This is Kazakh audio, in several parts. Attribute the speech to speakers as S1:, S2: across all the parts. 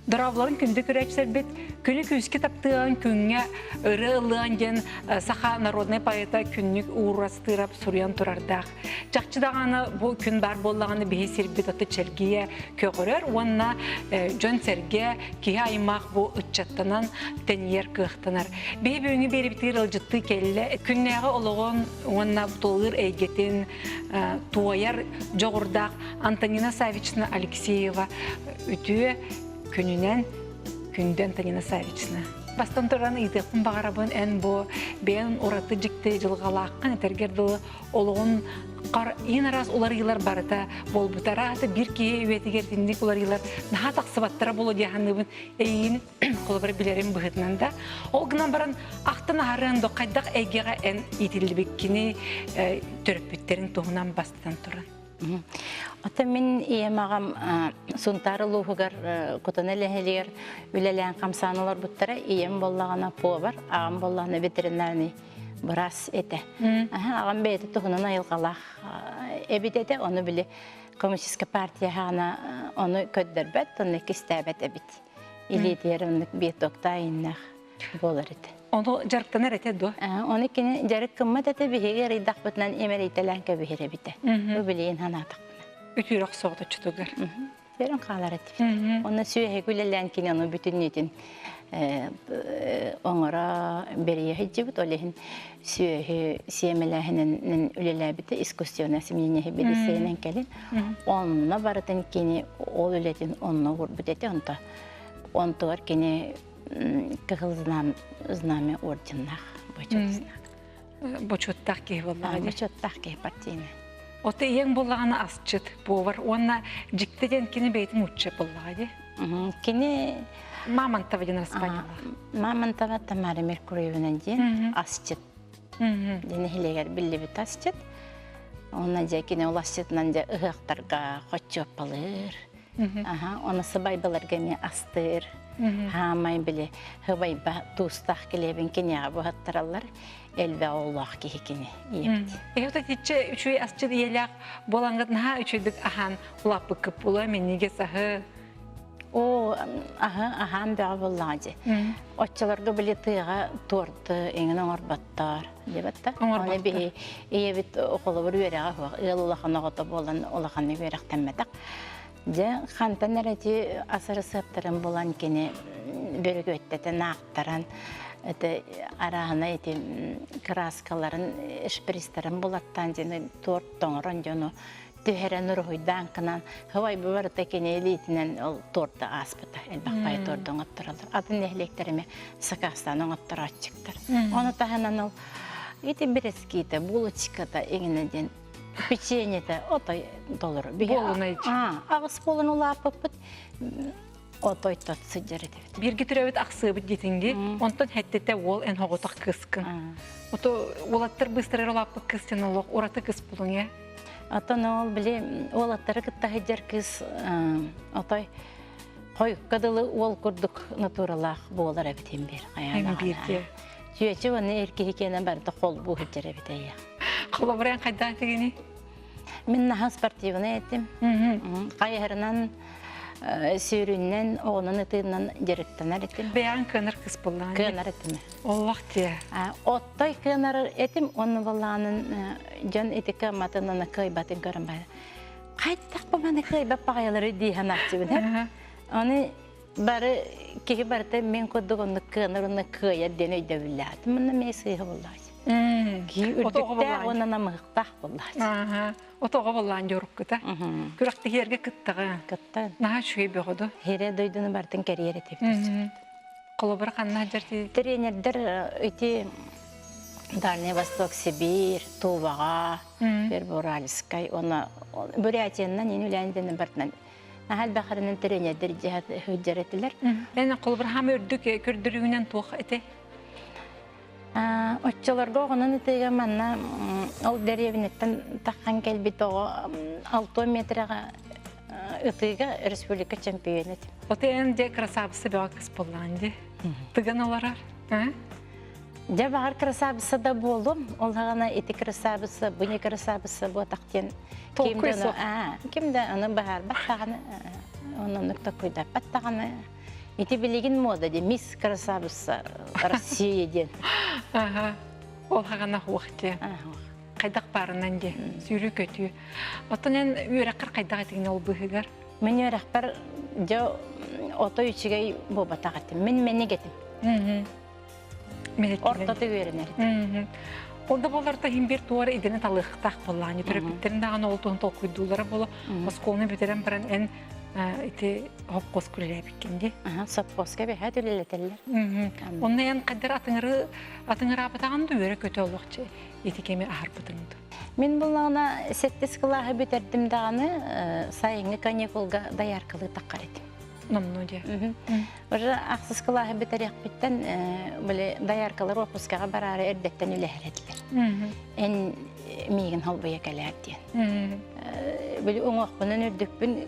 S1: Дыравларын күнді күрәчсер бет, күні күзкі таптыған күнге ұры ылыған ген саха народный поэта күннік уырастырап сурян тұрардақ. Жақчыдағаны бұл күн бар болағаны бейі сербет аты чергеге көғырыр, онына жөн серге кеге аймақ бұл ұтчаттанан тәнер кықтанар. Бейі бөңі бері бітір ылжытты келі, күннәғы олығын онына толыр әйгетін туайар жоғырдақ Антонина Савична Алексеева үтіе күнінен күнден Антонина Савична. Бастан тұран ұйдықпын бағарабын ән бұ бәйін ораты жікті жылғалаққан әтергерді олығын ең арас олар елар барыта бол бұтара аты бір кей өетігердіндік олар елар наға тақсыбаттара болу дейханыбын әйін қолыбыр білерін бұғытынан да. Ол ғынан баран ақтын ағырын қайдақ әйгеға ән етілбеккені түріппеттерін тұғынан бастан тұран.
S2: Ата мен ием ағам сұнтары луғығар құтанелі үлелән қамсанылар бұттара ием боллағана по бар, ағам боллағана ветеринарный бұрас еті. Ағам бәйті тұғынан айылғалақ әбет еті, оны білі коммунистическая партия ғана оны көддір бәт, оны кестәбәт әбет. Илетер онық бет оқта айыннақ болар еті.
S1: Onu jarıktanır etedi o?
S2: Onu kini jarık kımmat ete bihiger idaq butnan emereytelen ke bihire bite. Bu bileyin hanataq.
S1: Ütürük soğudu çutuğur.
S2: Verin qalar eti. Onu süyehe gülelen kini onu bütün niyetin onlara beriye hicibut olehin süyehe siyemelahinin üleler bite iskusyona simyenehe biliseynen kelin. Onunla barıtan kini ol ületin onunla vurbut eti onta. Ontuğar kini Kıgıl znamya ordinnaq, boçut znaq.
S1: Boçuttaq keh vallahi.
S2: Boçuttaq keh partiyine.
S1: Ota eң bolağını asçıt bu var. Ona jikteden kini beytim uçça vallahi.
S2: Kini
S1: Mamantava den Ispanyala.
S2: Mamantava Tamara Merkuriyev'nin den asçıt. Dene hileger billi bit asçıt. Ona ja kini ulaşçıtnan ja ığaqtarga qoççop balır. Ona sıbaybalarga me astır. Hamay bile hıbayba tustaq kelebin kenya bu hattarallar elve oğlaq kehikini yebit.
S1: Ota titçe üçüy asçı diyelaq bolangıtın ha üçüydük ahan ulapı kıp ula menige sahı.
S2: O ahan bağı bollancı. Otçalarga bile tıyğa tortu engin oğarbattar. Debatta. Ona bir yebit oğulu bir vereğe ılulağın oğuta bolan olağını vereğ temmedak. Ja xantan nereti asarı sıptırın bolan kene bölge ötteten aqtaran ete arağına ete kraskaların şpristlerin bolattan jene tort toңрон жону töheren ruhuydan kınan havay bu varta kene elitinen ol torta aspıta elbaqpay tordan attırılır. Adı nehlekterime Sakastan oğattar açıktır. Onu tahanan ol ete bireskite bulочката eğineden Печенье-то отой доллар. Ağız bolunu lapıpıt otoy tot sıcırdı.
S1: Bir getirevet aqsıbıt getindi. Ondan hettete ol en hoğutaq kıskın. Oto olattır bыстро lapıp kıskın oluq. Orata kıs bulun ya.
S2: Ata ne ol bile olattırı kıtta hıcar kıs otoy koy kadılı ol kurduk naturalaq boğular evitin bir.
S1: Hem bir de.
S2: Tüyeci onu erkeği kenen barda kol bu hıcar evite ya.
S1: Kolaborayan kaydan tegini?
S2: Ben naha sportivna ettim. Kayarından, süründen, oğlunun ıtığından direktanar ettim.
S1: Beyan kınar kız bullan.
S2: Kınar ettim.
S1: O vakti.
S2: Ottay kınar ettim, onu vallahanın can etik amatından kıybatın görün bari. Kaydak bu bana kıybat payları diye nakçı ben. Onu bari ki barda ben koduk onu kınar onu kıyat deney devladım. Bunu mesih vallahi. Ürdükte onana mıhtaq vallahi.
S1: Otoğa vallan joruk kıta. Kürakti herge kıttağı.
S2: Kıtta.
S1: Naha şüy beğodu.
S2: Here doydunu bardan kariyere tepkisi.
S1: Kolobur qanna jarti.
S2: Trenerler öte Дальний Восток, Сибирь, Туваға, Перворальскай, ona Бурятиядан ен үләндені бартынан. Нахал бақарының тренердер хүджер етілер.
S1: Ләне қолбыр хам өрдік көрдірігінен туық еті?
S2: Отчаларға оғынан етеге манна ол дәревінеттен таққан кәлбет оғы 6 метрға ütüge республика чемпионы.
S1: Ote ende krasabısı bir akız bollandı. Tıgan olarak.
S2: Ja bağır krasabısı da boldum. Olağana eti krasabısı, bunu krasabısı bu taktiyen. Kimde onu bahar battağını, onu nokta koyda battağını Ити билигин мода де мисс красавица России ден.
S1: Ага. Ол хагана хуакте. Кайдак барынан де сүйрү көтү. Отонен үрәккер кайдак этигин ол быгыгар.
S2: Мен өрәкпер жо ото үчүгей бобатагатым. Мен мени кетим. Орто төгөрөнөр.
S1: Онда боларда химбер туар идене талыктак болланы. Төрөптерин дагы олтон толкуйдулары боло. Москоны битерен баран эн ити хопкос күләбиккенде.
S2: Сапкоска бе хәтүлелетелләр.
S1: Онда ян кадер атыңыры абатаганда өрө көтө олукчу. Ити кеме ахар бутыңды.
S2: Мен буллана 7 классы битердим дагы, сайынгы каникулга даяркылы таккар этим.
S1: Намну де.
S2: Уже аксыз классы битерек биттен, биле даяркылар отпускага барары эрдеттен үлеһеретлер. Эн миген холбая келер диен. Биле оңокпунун үрдүкпүн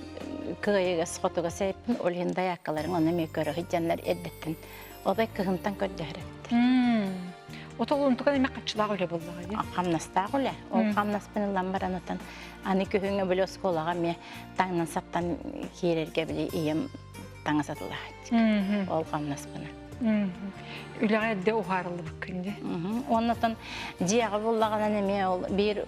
S2: кыйыга сотуга сейпин олен даяркыларын аны ме көрө хиҗаннар эрдеттен. Одай кыгынтан көрдөрөт.
S1: Отолун туган эме качылак эле болду ди.
S2: Камнастак эле. Ол камнаспен ламбаранатан аны көһүнгө биле сколага ме таңнан саптан кирерге биле ием таңа сатылат. Ол камнаспен.
S1: Үләгәдә ухарылды буккенде.
S2: Оннан диягы буллаган эме ол бир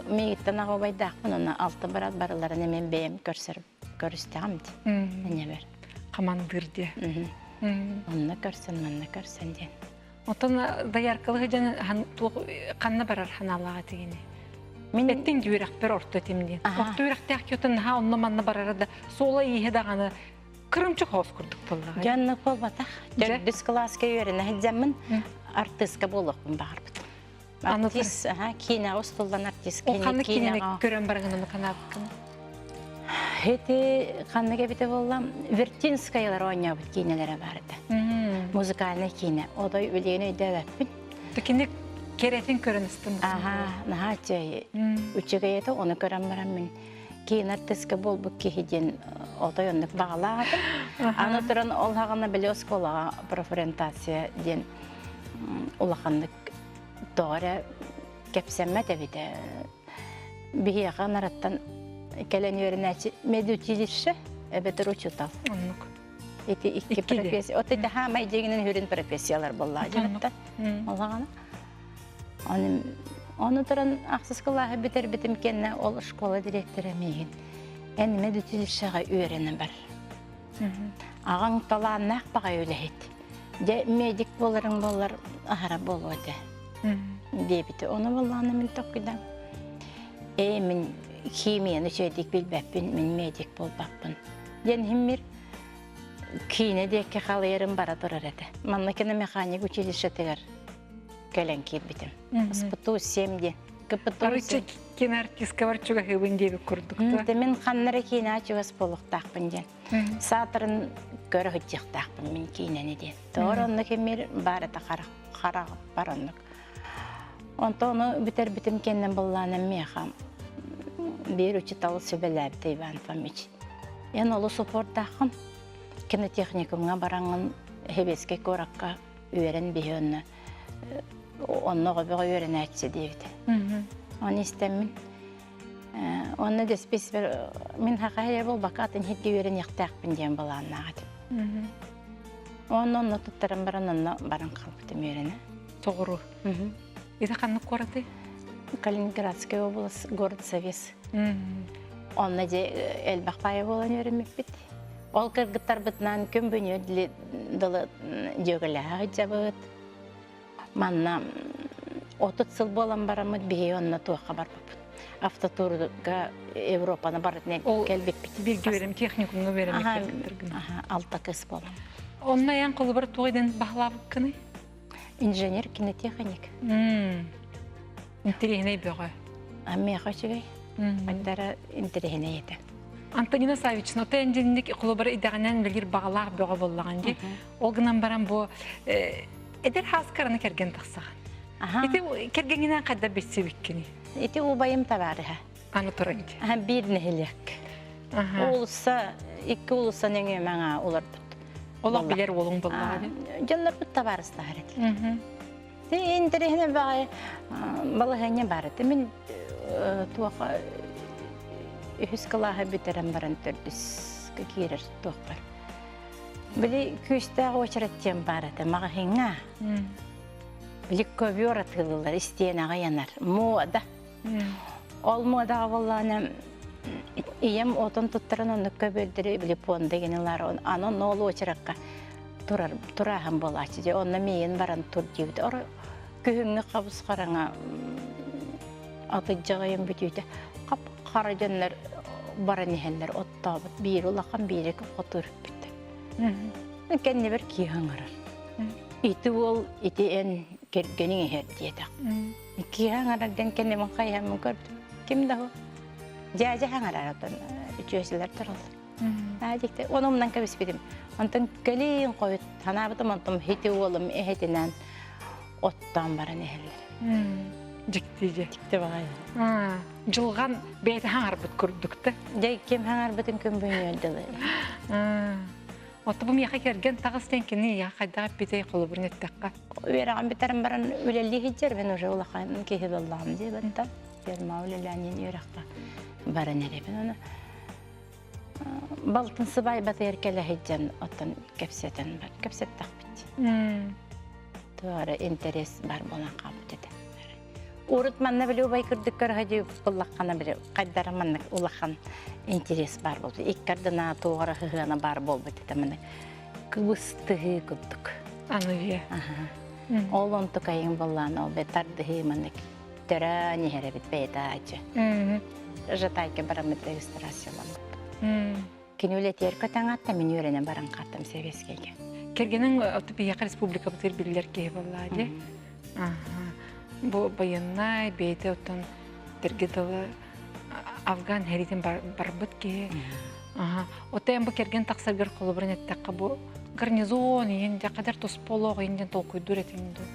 S2: мегиттен агыбайдак мына 6 барат барыларын эмен бем көрсөтәм ди. Эне бер.
S1: Командир ди.
S2: Онна көрсөн ди.
S1: Отон даяркылыгы жана канна барар ханалага тигини. Мен эттин дүйрәк бер орто тимди. Орто үрәктәк көтөн ха онна манна барарда сола ийе даганы кырымчык хос курдук буллага.
S2: Жанны болбатак. 4 класска үйренә хәҗәммен артистка булыкмын барбыт. Артист, кино остулдан артист
S1: кино көрәм барганы канапкын.
S2: Эти канныга бите боллам Вертинскаялар ойнап кинолары барды. Музыкальный кино. Одай үлегенә дәвәппин.
S1: Тикинде керетин көрөнөстүн.
S2: Нахачы. Үчүгә ята оны көрәм барам мен. Кино артистка болбук киһиден одай онны багалады. Аны туран ол хагына биле школага профориентация ден улаханлык тоора кепсәммә дәбите. Бияга нараттан келен йөренәче медучилище эбетер учутал. Эти икки профессия. Вот это хама идегенен хүрен профессиялар булла. Жабытта. Олагана. Аны туран аксыз кыллаһы битер битим кенне ол школа директоры меген. Эн медучилищега үйренем бар. Аган таланнак бага үлехет. Де медик боларың болар ахара болоды. Дебите. Оны булланы мен токыдам. Мен химияны сөйдік білбәппін, мен медик болбаппын. Ден химмер кейіне декі қалайырым бара тұрар әді. Маннакені механик училище тегер көлен кейіп бітім. Спыту 7-де.
S1: Арычы кен артистка бар чуға хыбын дебі күрдікті.
S2: Мен қаннары кейіне ачуғас болуқтақпын ден. Сатырын көрі хүттіқтақпын мен кейінені ден. Doğru онны химмер бар әді қарағып бар оннық. Онта оны бітер бітім кеннен болланым меқам. Bir учитал сөбеләбді Иван Фомич. Ен олы супорттақын кинотехникумға бараңын хебеске көраққа үйерін бейонны. Онны ғыбығы үйерін әтсі дейді. Оны істемін. Оны деспес бір... Мен хақайыр бол бақатын хетке үйерін еқтақпын дейін болағын ағадым. Оны тұттарым баран, оны баран қалыптым үйеріні.
S1: Тоғыру. Еді қанық қораты?
S2: Калининградская область, город Совес. Онна же элбақпайы болан өріміп бит. Ол кыргыттар бытынан көм бөне дылы жөгілі жабыт. Манна 30 сыл болан барамыд бейе онна туаққа бар бұпыт. Автотурға Европаны барытын кәлбек бит.
S1: Білгі берем, техникумға берем.
S2: 6 кыз болан.
S1: Онна ян қолы бір туғайдан бағылабы кіні?
S2: Инженер, кинотехник.
S1: Интерегіне бөғі?
S2: Меға жүгей. Андара интерегіне еді.
S1: Антонина Савична, ота әндеріндік құлы бір идағынан білгер бағалақ бөғі боллаған де. Олғынан баран бұл әдер хас қараны керген тақсаған. Еті кергенінен қадда бетсе беккені?
S2: Еті ұбайым табарыға.
S1: Аны тұрын де?
S2: Bir нехелек. Олыса, 2 олыса нөңе мәңа олар бұд.
S1: Олақ білер олың боллағы?
S2: Жонлар бұд табарыстағыр еді. Интерегіне бағай балығыне бар еді. Мен туақа үхіз қылағы бітерім баран түрдіс кекерер туақ бар. Били күстә очраттен барады, мағахинға. Били ковер атылылар, истенаға янар. Мода. Ол модаға болланы, ием отын тұттырын оны көбелдері били пон дегенелар. Аны нолу очраққа тұрағын болачы. Оны мейін баран тұр дейді. Ора күйіңі қабыз қараңа аты жағайын бүтейді. Қап қара жөнлер баран ехелер оттабыт. Бейір олақан бейрек отыр бітті. Кәнне бір кейін ғарар. Ити ол, ити ән кергенің ехер дейді. Кейін ғарардан кәнне мұн қайхамын көрді. Кім да ол? Жа-жа ғарар отын үчөсілер тұрылды. Онымнан көбіс бедім. Онтан көлейін қойыт. Ханабытым онтым хеті олым әхетінен оттан баран ехелер.
S1: Жіктейді.
S2: Жікті бағай.
S1: Жылған бәйті хаңар бұт көрдікті?
S2: Жай кем хаңар бұтын күн бөйін өлділі.
S1: Отты бұм яқа керген тағыстен кені яқа қайдағы бетей қолы бұрын еттіққа?
S2: Вераған бітәрін баран өлелі хеджер, мен уже олаққан кейі болдағым деп өтті. Верма өлеләнен өраққа баран әребін оны. Балтын сыбай баты еркелі хеджен оттан кәпсеттен бар. Кәпсеттақ бітті. Туары интерес бар болан қабыт еді. Урут манна білі убай күрдік көрғады бұллаққана білі қайдары манна улаққан интерес бар болды. Иккардына туғара ғығана бар бол бітті мені. Күбістігі күрдік.
S1: Анывия.
S2: Ол онты қайын болан, ол бетардығы мені түрі нехері біт бейді ачы. Жатайке барамет регистрацияланып. Кенөлі теркөтен атта мен өренен баран қаттым севескеге.
S1: Кергенің Отопияқа республика бұтыр білілер кей болады. Бұл байыннай бейді оттан дергедалы Афган әриден барбыт ке. Оттайын бұл керген тақсаргар қолы бірін әттіққа бұл гарнизон енді қадар тұс полуғы енден толқойдыр етіңді.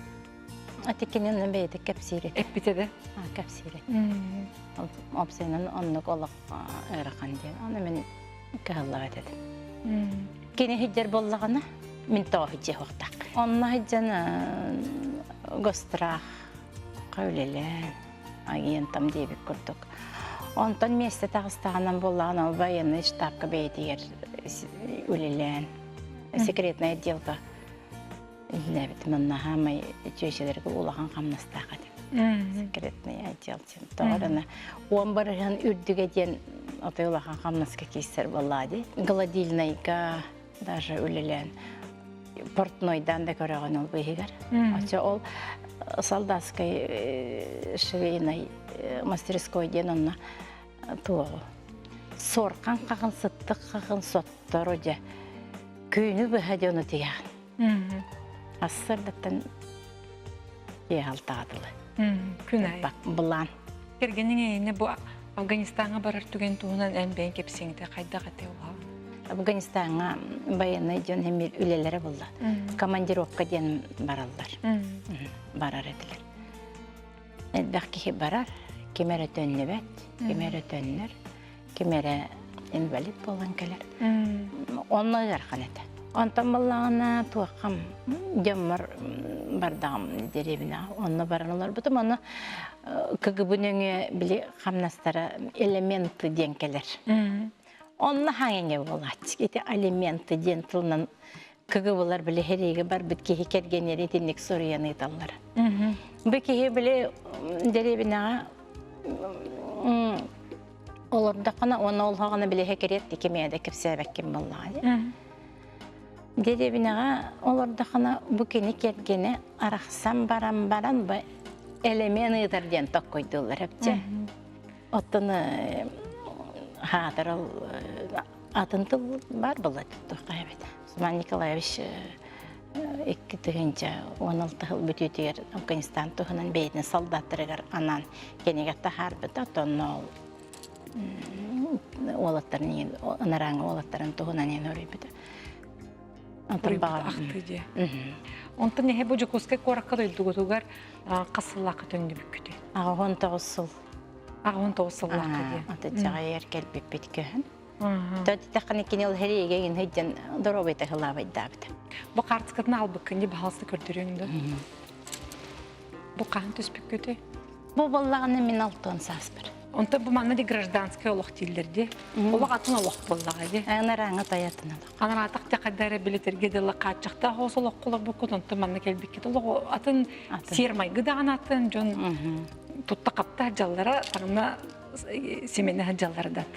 S2: Атекенен бейді кәпсирет.
S1: Әппетеді?
S2: Кәпсирет. Опсайнын онлық олық әріқан ден. Оны мен кағыллақ әтеді. Кені хиджер боллағына мен тоғы хиджер оқтақ. Онына хиджаны гостырақ, қаулелен, ағиен там дейбік күрдік. Онтан месте тағыстағынан боллағына ол байыны штабқа бейдігер өлелен, секретный отделға Ләбет мұнна хамай чөйшелерге улахан қамнастаға деп. Секретный отдел сен. Тоғырына. Он барыған үрдіге ден отай улахан қамнаска кейсер болады. Гладильнайға даже өлелен портнойдан да көреген ол бейгер. Ол солдатской швейной мастерской ден онна туғы. Сорқан қағын сыттық қағын соттар оде. Күйіні бөхәде оны деген. Ассырдаттан еғалтағадылы.
S1: Күн ай.
S2: Бак, бұлан.
S1: Кергенің әйіне бұл Афганистанға барар түген туғынан әнбәйін кепсеңді қайда қате оға?
S2: Афганистанға байыны жон әмір үлелері болды. Командировка ден баралдар. Барар еділер. Әдбәқ кеге барар, кемері төнні бәт, кемері төннір, кемері инвалид болған кәлер. Онны ғарқан еді. Онтан болағына туаққам жаммар бардағым деребіне. Онны бараналар бұтым, оны күгібініңе білі қамнастары элементы ден келер. Онны хаңенге болады. Кеті элементы ден тылынан күгібілер білі херегі бар бүткеге кергенері теннек сұрияны еталар. Бүкеге білі деребіне олардақына, оны олғағына білі хекерет екемейді кіпсәбәккен болады. Деребінеға олардақына бүкені кергені арақсам баран ба элемен ұйдарден тоқ қойдылар әпте. Оттыны хатыр ол атынты бар болады тоққа әбет. Суман Николаевич 2 түгінші 16 жыл бүтетігер Афганистан тұғынан бейдін солдаттырығыр анан кенегетті харбыт атонны олаттарын, ынараңы олаттарын тұғынан ен өрей біті.
S1: Онтан нехе бұл жүкөске қораққа дойдығытуғар қасыллақы төнді бүккіде?
S2: Аға 19 сыл.
S1: Аға 19 сыллақы де?
S2: Аты жаға еркел беппет көхін. Төті тақын екен ел хәрейге ен хейден дұробайты ғылабайды дабыды.
S1: Бұл қартықытын ал бүккінде бағалысты көрдіріңді? Бұл қағын түспік көте?
S2: Бұл болағыны мен 6 сас бір.
S1: Онта бу манна ди гражданская олох тиллерди. Олох атын олох боллага ди.
S2: Аңнараңа таятын алақ.
S1: Анаратак те кадары билетерге дела качакта хосолох колор бу конта манна келбикке олох атын сермай гыдаган атын жон тутта капта жаллара таңна семене жаллара дат.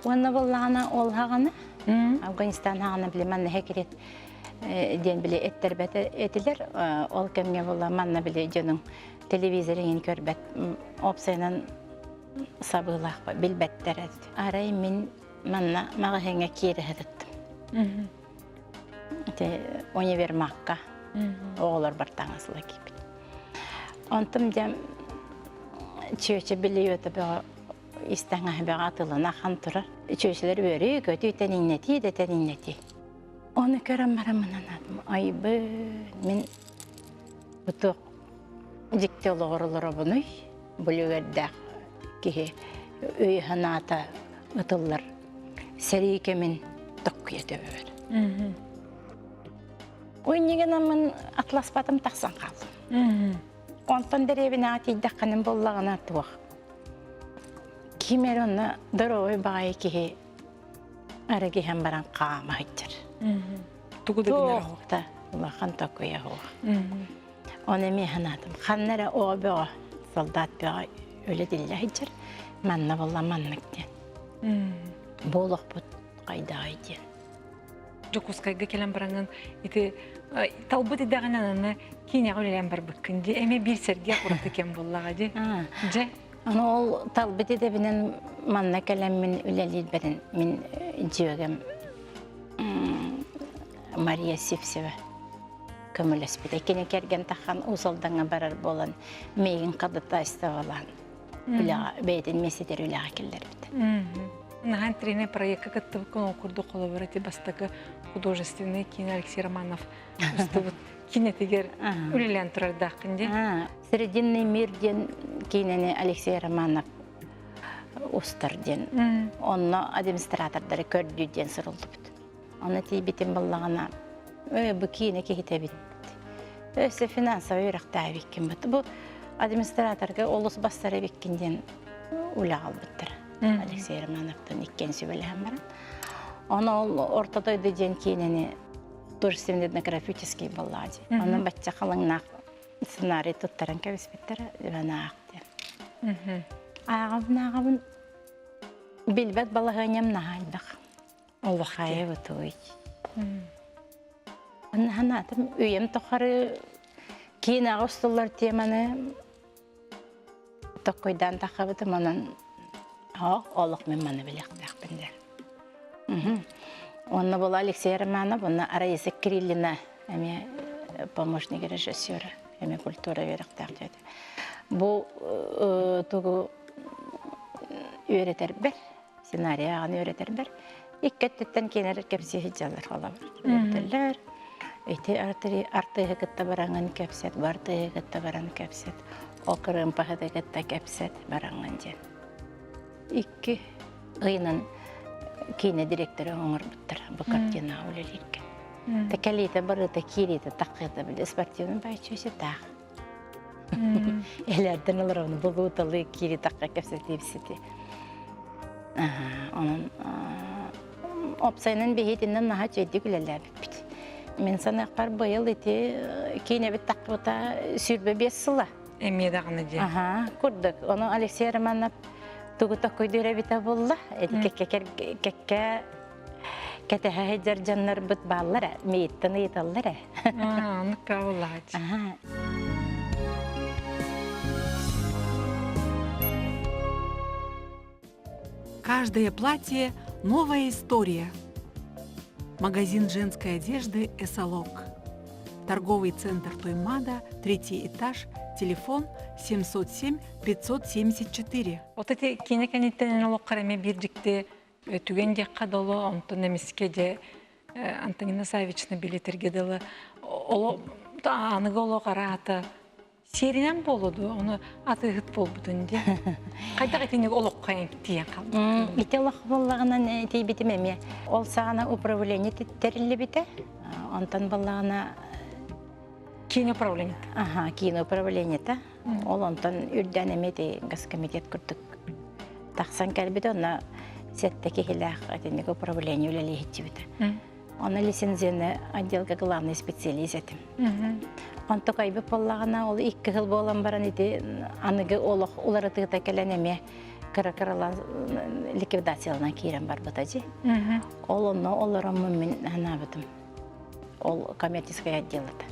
S2: Онна боллағана ол хағаны, Афганистан хағаны біле манна хекерет ден біле эттербет етілер, ол кемге болла манна біле жонын телевизорын көрбет, опсайнан сабылақ ба, білбеттер әді. Арай мен манна маға хеңе кері әдіттім. Универ маққа, оғылар бар таңасыла кейбіт. Онтым дем чөчі біле өті бұға истаңа бұға атылына қан тұрар. Чөчілер өрі көті тәніннеті де тәніннеті. Оны көрім марамынан адым. Айбы, мен бұтық жікті олығырылыры бұны бұлігердәқ кеге өй ханата ұтылар. Сәрейке мен тұқ едіөр. Ой, неген амын атласпатым тақсан қалым. Онтан дәребіне атейдақ қаным боллағына туақ. Кемер оны дұрой бағай кеге әріге хем баран қағама айтыр. Тоқта, ұлақан тоқуя оға. Оны мен ханатым. Қаннара оға бұға, солдат бұға өлі ділі айтыр. Манна болла маннықтен. Болық бұд қайда айден.
S1: Жокускайга келен баранган ити талбыт идағанананы кейіне өлелен бар бүккінде әме бір серге құраты кен боллаға де. Же?
S2: Оны ол талбыт идебінен манна келен мен өлелейд бәрін мен жүйегім Мария Сипсева көмілеспеді. Екені керген таққан ұсылдаңа барар болан мейгін қадыта істевалан. Бәйден месетер өлеға келдер біді.
S1: Нахан тренер проекта каттыбы кон окурду коллаборатив бастакы художественный кино Алексей Романов устубут кинетегер үлелен турардак кынде.
S2: Срединный мирден кинене Алексей Романов устарден. Онно администратордары көрдүден сырылды бит. Оны тийбитин баллагана бу кине кехите бит. Өсө финансовый ракта биккен бит. Бу администраторга олус бастары биккенден улагал биттер. Алексей Романовтан иккенси білем баран. Оны ол ортадойды ден кейінені художественно-этнографический баллади. Оның бәтчі қалыңнақ сценарий тұттарын кәбіспеттері өне ақтен. Ағабын білбәт балағанем нағайдық. Ол қайы өтуй. Оны ханатым өйем тұқары кейін ағыстылар теманы тоқойдан тақабытым оның олық мен маны білектәк біндер. Онны бұл Алексей Романов, онны Араиса Кириллина, әме помощник режиссера, әме культура веректәк деді. Бұл тұғы өретер бір, сценарий ағын өретер бір. Иккеттеттен кенер кәпсі хиджалар қалабыр. Өретерлер, артығы кітті бараңын кәпсет, бартығы кітті баран кәпсет, оқырын пағыды кітті кәпсет бараңын ден. Икки ғайынан кейіне директоры оңыр бұттыр, бұл картина өлелерге. Тәкәлейті бұрыты, кейлейті таққыды білі, спортивның бай чөсі тақ. Әлерден олар оны бұл ұтылы кейлей таққа кәпсеті епсеті. Оның опсайынан бейетінен наға жөйді күлелі біппіді. Мен санақпар бұйыл еті кейіне біт таққы бұта сүрбе 5 сыла.
S1: Әмедағыны де.
S2: Күрдік. Оны Алексей Романов тугута койдура бита болла, кекке кәтәһә җар җаннар бит баллары, мейттен италлары.
S1: Аныкка булат.
S3: Каждое платье – новая история. Магазин женской одежды «Эсолог». Торговый центр Тоймада, 3-й этаж, телефон 707-574.
S1: Вот эти кинеканеттен олоққараме биржикте түген декқа долы, онтын эмеске де Антонина Савична билетерге долы. Анығы олоқара аты серинен болуду, оны аты ғыт болбудun де. Қайдақ етінек олоққайын тиен қалды.
S2: Ите олоқ боллағынан тей бітімеме. Ол сағана управление теттерілі біті. Онтан боллағана
S1: Киноуправление.
S2: Киноуправление. Ол онтан үрдән әметі ғыз комитет күрдік. Тахсан кәлбит онна сеттеки хилах атенег управление үлелехитчибите. Она лицензияны отделга главный специалист этим. Он такой бы поллагана, ол 2 жыл болан баран ити аныгы олох улары тыгыта келенеме кыракырала ликвидациялана кирен бар бутажи. Ол онно оларымы мен анабытым. Ол коммерческое отделата.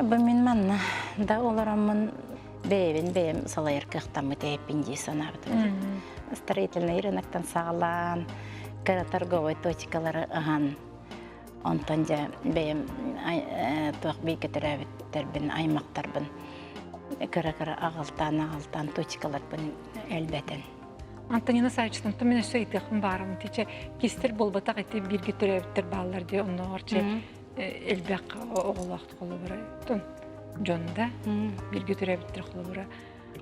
S2: Бу мен манна да оларымын бейм салайыр кыхтамы тепинди санабытым. Строительный рыноктан сағалан, торговой точкалары аған. Онтан жа бейм туақ бейкетірәбіттербін, аймақтарбын. Кыра-кыра ағалтан точкаларбын әлбәтін.
S1: Антонина Саевичтан, то мен сөйтіқін барым. Тече кестер болбатақ еті бірге түрәбіттер балалар де, оны орче әлбәқ оғылақты қолы бұрай. Тон жонда бірге түрәбіттер қолы бұрай.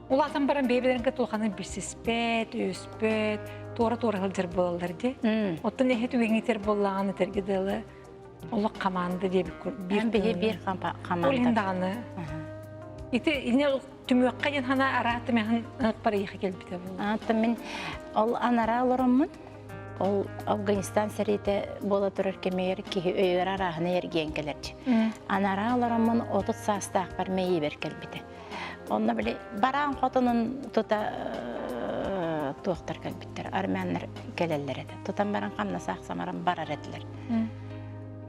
S1: Улатан баран бейбедерінгі тұлғаны бірсеспет, өспет, туара-туара ғылдыр болалар де. Оттан әхет өңетер болағаны тәргеділі. Олық қаманды де
S2: бір қаманды.
S1: Ол ендағаны. Ете түмөкқа ен хана араты мен пара ехе келбіте болды.
S2: Мен ол анара олырымын. Ол Афганистан сәрейті бола тұрар кемейер кейі өйер арағына ерген келерді. Анара олырымын 30 састақ бар мейі бер келбіте. Онна біле баран қотының тұта туақтар келбіттер, армянлар келелер еді. Тұтан баран қамна сақсамаран барар еділер.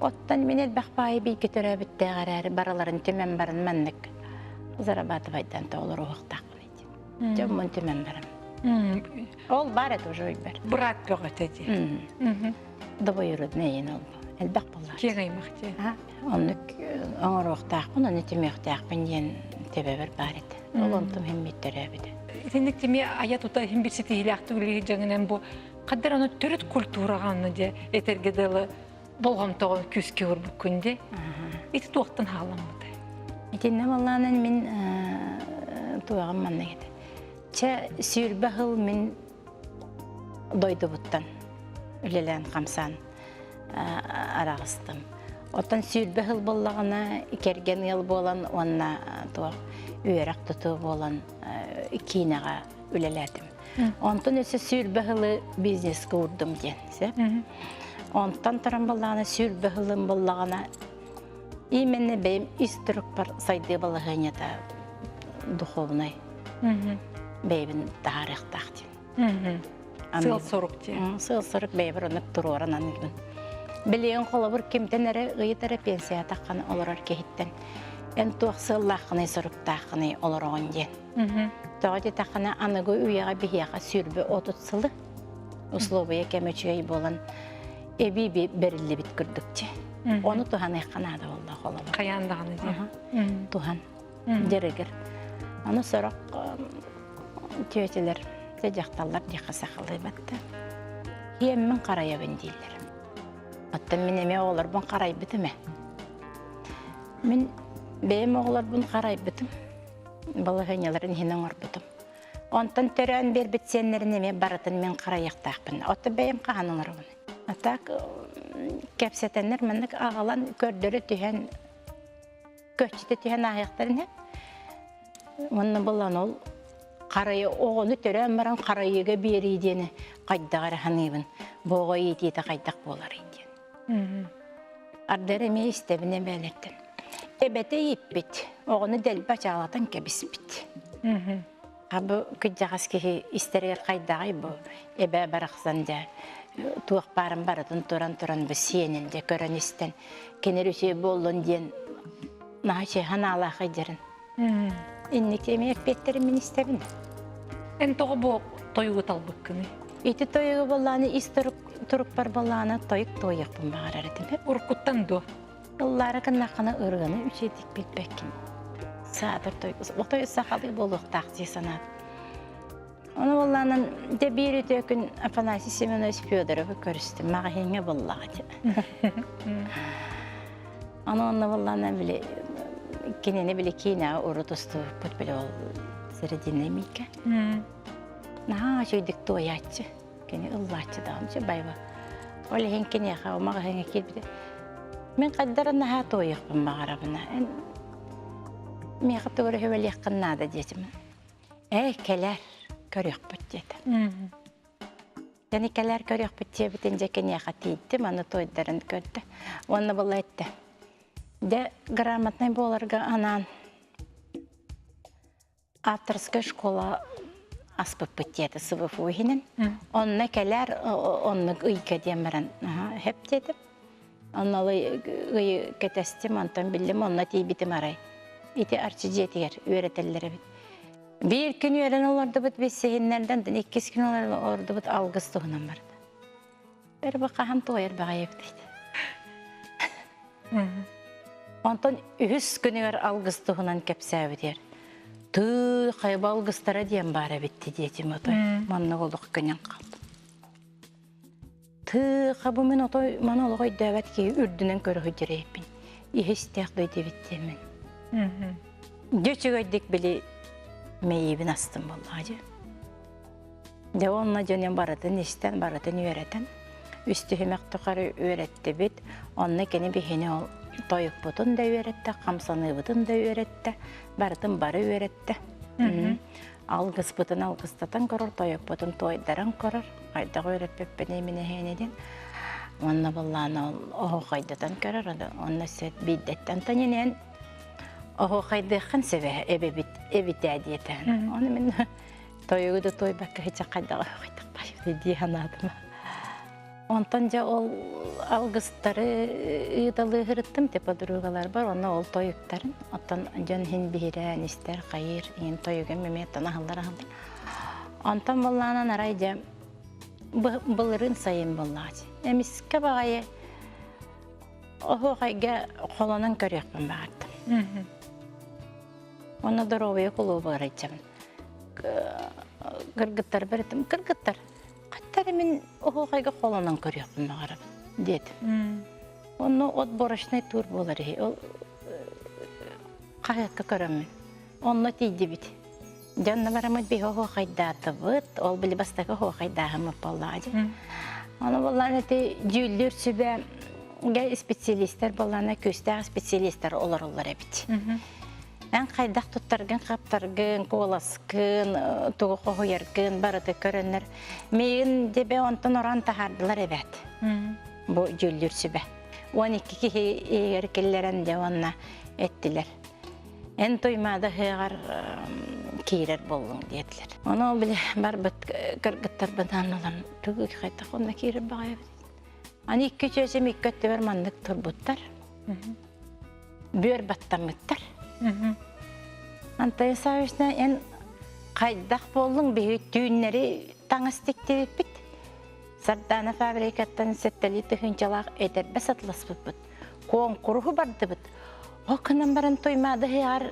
S2: Оттан мен әлбәқ байы бей кетірі бітті ғарары бараларын төмен барын мәннік. Зарабаты байдан та олар оғықтақ бейді. Төмен төмен барым. Ол бар еді уже өйбір.
S1: Брат бөғіт еді.
S2: Дұбы үйрудын әйін ол бұл. Әлбәқ болар.
S1: Кен аймақ де.
S2: Онық оңыр оқтақ, оны төмен оқтақ бен ен төбебір бар еді. Ол онтым хемметтері әбіді.
S1: Тендік теме аят ұта хемберсеті хилақты үлігі жаңынан бұл қаддар аны түріт культурағаны де етергеділі болғам тоғын күске өр бұл күнде. Еті туақтың халым бұды.
S2: Етенне болғанын мен туағым манна кеді. Ча сүйірбі ғыл мен дойды бұттан, үлелен қамсан арағыстым. Оттан сүйірбі ғыл болғана керген ғыл болан, онына туақ үйерақ тұты болан кейінаға үлеләдім. Онтан өсі сүйірбі ғылы бизнес көрдім ден. Онтан тұран болғана сүйірбі ғылым болғана именно бейм историк бар сайды балығыне да духовный бейбін тарих тақтен.
S1: Сыл сорық де.
S2: Сыл сорық бейбір онық тұру оран анығын. Білеген қолы бір кемтен әрі ұйытары пенсия таққаны олар кейттен. Ән туақ сыллаққыны сорық таққыны олар оғын ден. Тоғады таққыны анығы үйеға бейеға сүрбі 30 сылы. Условия кәмечей болан әбей берілі біт күрдікте. Оны туған айқанады олда қолы бар.
S1: Қаяндағаны де.
S2: Туған, дерегер. Оны сорық түйетелер, тәжақталар деқа сақылы бәтті. Емін қарай өбін дейлер. Оттан мен еме олар бұн қарай бітіме. Мен бейім олар бұн қарай бітім. Балы ғыняларын хенің ор бітім. Онтан түрен бер бітсенлерін еме барытын мен қарай яқтақпын. Отты бейім қағанылар бұны. Атақ кәпсетенлер мәнік ағалан көрдірі түйен, көтчеті түйен ағаяқтарын әп. Онны болан ол қарайы оғыны түрен баран қарайыға берейдені қайдағар ханыбын. Боға етейді қайдақ болар еден. Ардары ме істебіне бәлеттін. Әбәті еппет, оғыны дәл бачағалатан кәбіспет. Абы күддағас кеге істерер қайдағай бұл әбә барақсанда туақ барын барытын тұран бұл сенінде көрін істен кенер өсе болын ден нағашы хана алақай дерін. Иннектеме әппеттері мен істебін.
S1: Ән тоғы бұл тойығы талбық күні?
S2: Еті тойығы болғаны, ис тұрып бар болғаны тойық бұн бағар әрітім.
S1: Ұрқыттан до?
S2: Ұллары қынаққаны ұрғаны үшетік бекпеккен. Садыр тойғы. Ол тойы сақалы болуқ тақсы санады. Оны болғанын дәбір өтекін Афанасий Семенович Федоровы көрісті. Маға хеңе болғады. Оны болғанын біле, кенені біле кейіне ұры тұсты бұт біле ол сірідіне мейке. Наға жүйдік той атшы. Кені ұллатшы дағымшы байба. Олы хен кене қау, маға хеңе келбіде. Мен қаддарын наға тойық бұн мағарабына. Мен қыты көрі хөвел еққыннады десімін. Кәлер. көрөк бүттеді. Yani keler körüyor bütçe bitince kene hatiydi, mana toydarın kördü. Onu bula etti. De грамотный боларга анан авторская школа аспып bütçede sınıf oyunun. Onunla keler onu ıyka diyemeren hep dedim. Onunla ıyı ketestim, ondan bildim, onunla tiyibitim aray. İti arçıcıyetiger, öğretelilere bit. Bir gün öğren olurdu bit, biz sehinlerden, 2 gün olurdu bit, algıs doğunan vardı. Bir bakağım toyar bağayıp deydi. Ondan 3 günler algıs doğunan kepsəvi der. Tı kayba algıstara diyen bara bitti diyeceğim otoy. Manna olduk günen kaldı. Tı kabı men otoy manna olduk davet ki ürdünen körü direypin. İhistiyaq doydu bitti men. Göçü göydük bile meyibin astım vallahi. De onunla canım baradın işten baradın öğreten. Üstü hümek tukarı öğretti bit. Onunla gene bir hene ol. Toyuk budun da öğretti, kamsanı budun da öğretti, baradın barı öğretti. Algıs budun algıstatan korur, toyuk budun toydaran korur. Ayda öğretip ben emine henedin. Onunla vallahi ohu kaydıdan korur, onunla set biddetten tanınen. Ohu kaydıkın seve evi tədiyeten. Onu ben toyuğu da toy bakı hiç kaydığı kaydık başı diye anladım. Ondan ol algıstları ıdalı hırıttım tepe durugalar var, ona ol toyukların. Ondan can hin bihiren ister kayır, in toyuğun memetten ahıllar. Ondan vallahi arayca bılırın sayın vallahi. Emis kabağayı ohu kayga kolanan körüyakpan bağırdım. Ona da rovaya kolu bağıracağım. Kırgıtlar bıraktım, kırgıtlar. Kattarimin ohu kayga kolanan körüyakpan bağırdım. Dedim. Onu ot boruşnay tur boları. O kayakka körümin. Onunla tiydi bit. Canna varamad bir ohu kaydatı bıt. Ol bili bastaka ohu kaydahımı vallahi. Onu vallahi neti cüllür sübe spesialistler vallahi köstağ spesialistler olur bit. Ben kaydak tuttargın, kaptargın, kolaskın, tuğu koyargın, barıdı körünler. Meğin debe ondan oran tahardılar evet. Bu cüllür sübe. 12 kişi erkelerin de onunla ettiler. En toymada hıgar kirer bolun dediler. Onu bile barbet kırgıtlar badan olan tuğu kaydak onunla kirer bağıyor. Hani 2 çözüm 2 kötü vermanlık turbutlar. Bör battamıtlar. Antaya savuşna en kaydak bolun bir düğünleri tanıstık deyip bit. Sardana fabrikattan setteli tıhıncalak eder besatlas bit. Konkuruhu bardı bit. O kınan baran toymada hıyar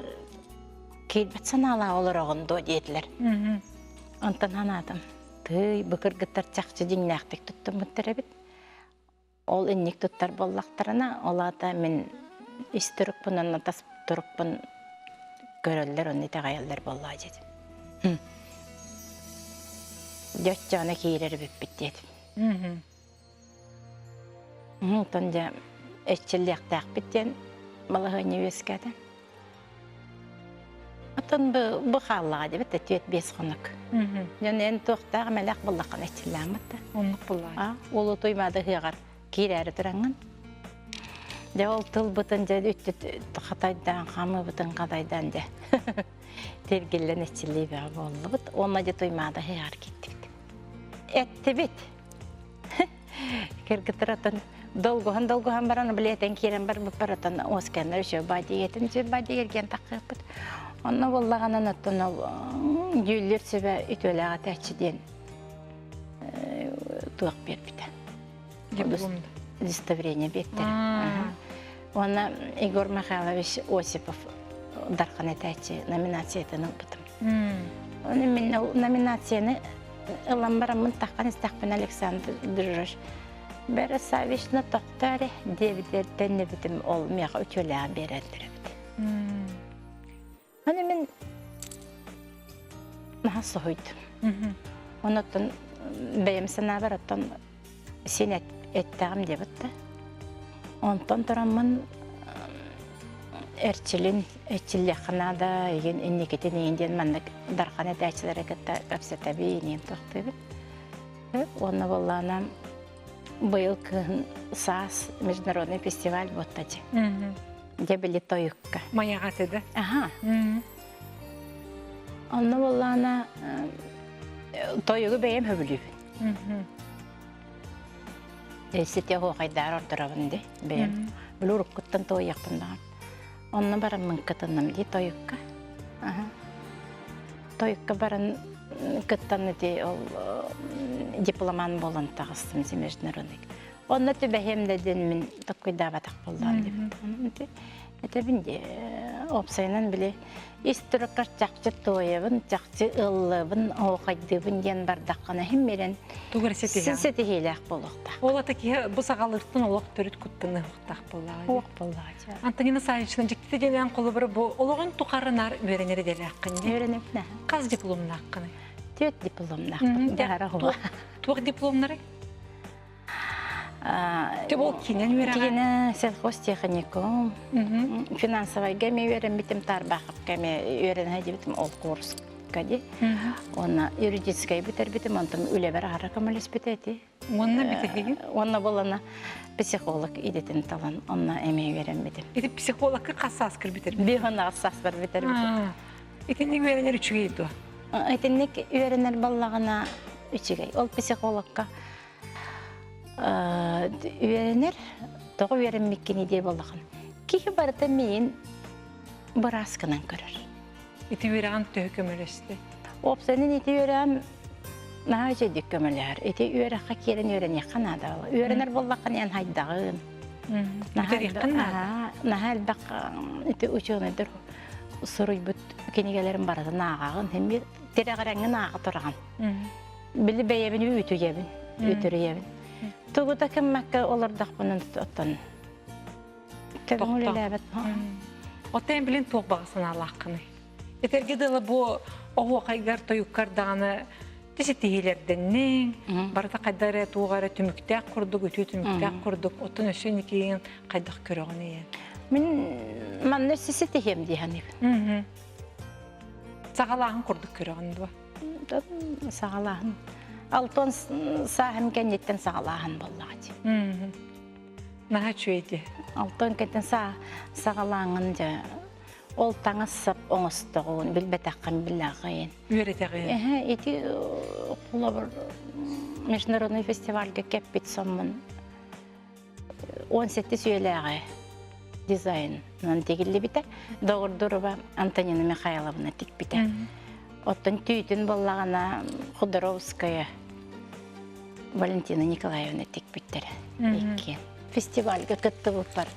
S2: kelbet sanala olur oğundu dediler. Ondan anadım. Tıy bıkır gıttar çakçı dinlaktık tuttum bit. Ol innik tuttar bollaktarına ola da men istiruk bunun atas turuk bun görürler onu da gayallar bollağı dedim. Dört cana kiyirer bit dedim. Tonca eşçilik tak bitten Malaha üniversitede. Atan bu xallağı dedim de tüet 5 günlük. Yani en toxtağı melek bollaqan eşçileğimdi.
S1: Onluk bollağı.
S2: Olu toymadı hıyar kiyirer duranın. De ol tıl bıtınca ütü Xataydan, xamı bıtın Xataydan de. Tergillen eşçiliği bir oldu. Onunla da toymadı hıyar gittik. Etti bit. Kırgıtır atan dolguhan baran bileten kiren bar bu paratan oskenler şu badi yetince badi yergen takıp. Onu vallahi anlatın güller sebe itöle ateşçiden. Tuğ bir bite.
S1: Diplomda.
S2: Удостоверение bitti. Ona Igor Mikhailovich Osipov darkan etçi nominasiyasını aldım. Onun nominasiyonu Lambaramın takkan istakben Alexander Durur. Beri savişne doktorı devletten ne bitim olmaya ütüleğe berendir. Hani ben nasıl hoydum? Ondan benim sana varatan sinet ettiğim de bitti. Ondan duramın Эрчилин, эрчиллехана да, еген инникетин инден маннык дархана дәчилер әкетті әпсетәбі инен тоқтыбы. Оны боллана быйыл кыһын САС международный фестиваль боттачы. Дебили тойукка.
S1: Маягат еді.
S2: Ага. Оны боллана тойугу бейем хөбүлүбүн. Сете хоқайдар ордырабынды бейем. Бүлүрүк кыттан тойяқпындаған. Оны барын мыңкытынным ди тойукка. Тойукка барын кыттан ди дипломан болан тағыстым зи международный. Оны түбәхемдеден мен таққойда батақ болдан деп. Это бинде опсайнан биле истөрөккөр жакчы тоябын, жакчы ыллыбын, оокайдыбын ден бардаккана хеммерен
S1: Тугар сети.
S2: сети хелек болукта.
S1: Ола таки бу сагалыртын олок төрүт куттыны хыктак болла.
S2: Ок боллача.
S1: Антонина Саевична жикти денен колу бир буологон тукарынар беренери деле аккынды.
S2: Öğrenipne.
S1: Каз дипломун аккыны.
S2: Төт дипломна. Дагара хуба.
S1: Тук дипломнары? Те бол кинен берага.
S2: Кene сельхозтехникум, финансовый геме верен битим тарбахып геме верен хади битим ол курс кади. Онна юридический битер битим антым үлебер аракамалис битети.
S1: Онна битеги.
S2: Онна болана психолог идетин талан онна эме верен битим.
S1: Эти психологка кассас кир битер.
S2: Бихона ассас бар битер битим.
S1: Итинник веренер үчүгейду.
S2: Этинник веренер баллагана үчүгей. Ол психологка веренер тоғы верен меккені де болған. Кейі барыда мен бір аскынан көрір.
S1: Ити верен төй көмөлөстү.
S2: Опсанын ити верен наға жедік көмөлер. Ити вераққа керен верен яқан адалы. Веренер боллаққан ян хайдағын. Наға әлбақ ити учуыныдыр сұруй бұт кенегелерін барады нағағын. Хембе терағараңын аға тұрған. Білі бәйебін үйту ебін, үйтірі ебін. Тугута кеммәккә олардак буны тоттан. Тәгән үләбәт.
S1: Отен билен ток багысын алаккыны. Этерге дылы бу ого кайгар тоюккар даны тесетилерденнең, барда кайдары тугары түмүктәк курдук, үтү түмүктәк курдук, отын өшөн икеген кайдак көрөгөн.
S2: Мен манны сисетем дигән.
S1: Сагалагын курдук көрөгөн бу.
S2: Сагалагын. Алтон сахым кеннеттен сагалагын боллачы.
S1: Наха чуйди.
S2: Алтон кеннеттен сагалагын жа ол таңысып оңыстығын билбетаққан билағын.
S1: Үйретеғын.
S2: Эти құлабыр международный фестивальге кеппет сомын 17 сөйләғі дизайн. Тегілі біті доғырдырыба Антонина Михайловна тек біті. Оттан түйтін боллағана Ходоровская Валентина Николаевна тек біттері. Фестивальге күтті бұл бар.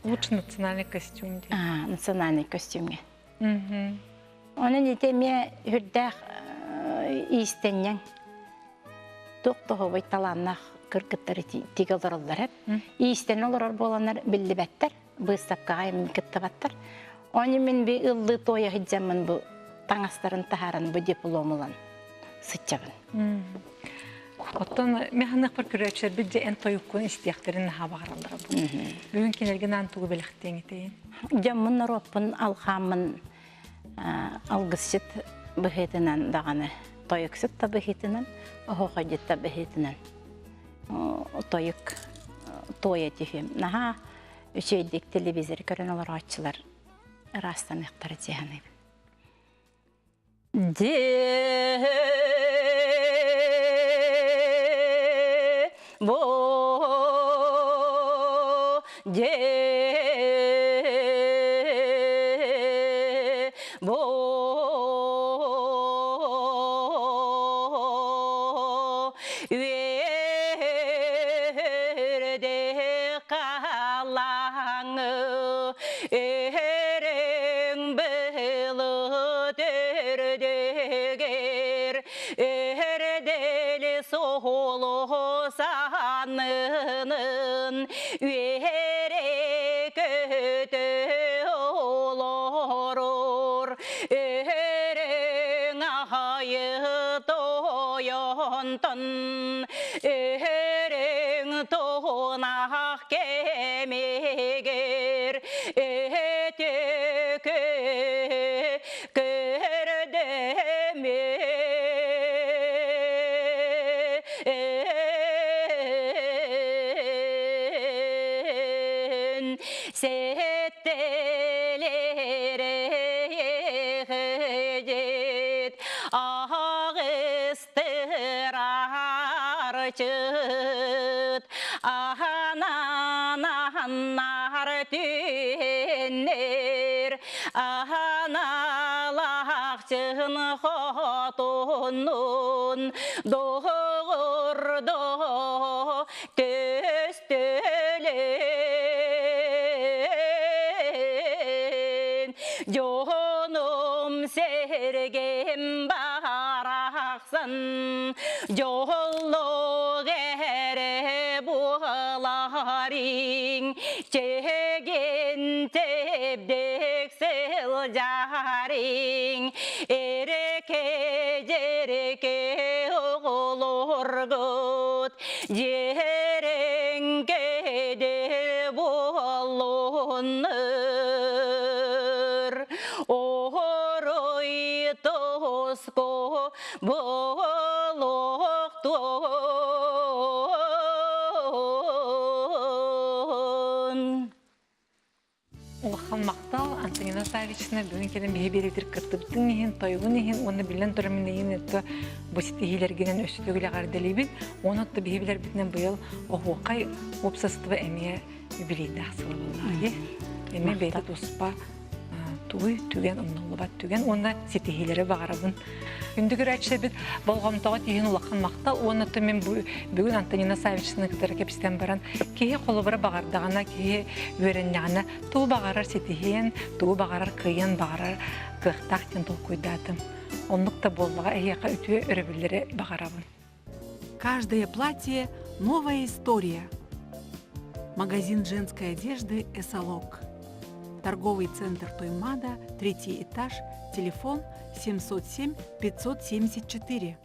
S1: Лучший национальный костюм.
S2: Национальный костюмге. Onun iteme hürdək istənən toxtoğu və talanaq qırqıtları tigalarlar hep. İstən olar bolanlar billibətlər, bu istaqağa mükəttibatlar. Onu men bir illi toya hicamın bu tanasların taharan bu diplomulan sıçabın.
S1: Otan mehaniq bir körəkçər bizcə en toyuqun istiyaqlarını habaqaraldıra bu. Bugün kenergen antuğu belixtən eteyin.
S2: Jamın ropun alxamın algısıt bihetinden dağını toyuksıt da bihetinden, oğuqacıt da bihetinden toyuk toya tüfüm. Naha üçeydik televizor görən olar açılar rastan iqtarı cihanı. settelere git ağıstırar çıt ahananar tühenler ahanalakçın xotunun doğurdu töstülen canım sergem baraksın yollu gere buğalarin çegen tebdeksel jarin ereke jereke oğulur gut jerengede bolunur oğroy tosko boluktun.
S1: Улахан мақтал Антонина Савична бүгін келін бейе бередір кіртіптің ехін, тойғын ехін, оны білен тұрамын ехін әтті бұсетті хейлергенен өсітігілі ғарделейбін. Оны әтті бейе білер бітінен бұйыл оғуқай опсастығы әмея юбилейді ақсылы болуға. Әме бәйді доспа туй түген, ұмнылы бат түген, оны сетігейлері бағарабын. Үндігір әтші біт болғамтаға түйін улақан мақтал, оны әтті мен бүгін Антонина Савична кітары кепістен баран кейі қолы бары бағардағына, кейі өреннағына туу бағарар сетігейін, туу бағарар күйен бағарар қықтақтен тұл көйдатым. Онлықта болуға әйеқа үтуе өребілері бағарабын.
S3: Каждое платье – новая история. Магазин женской одежды «Эсолог». Торговый центр Тоймада, 3-й этаж, телефон 707 574.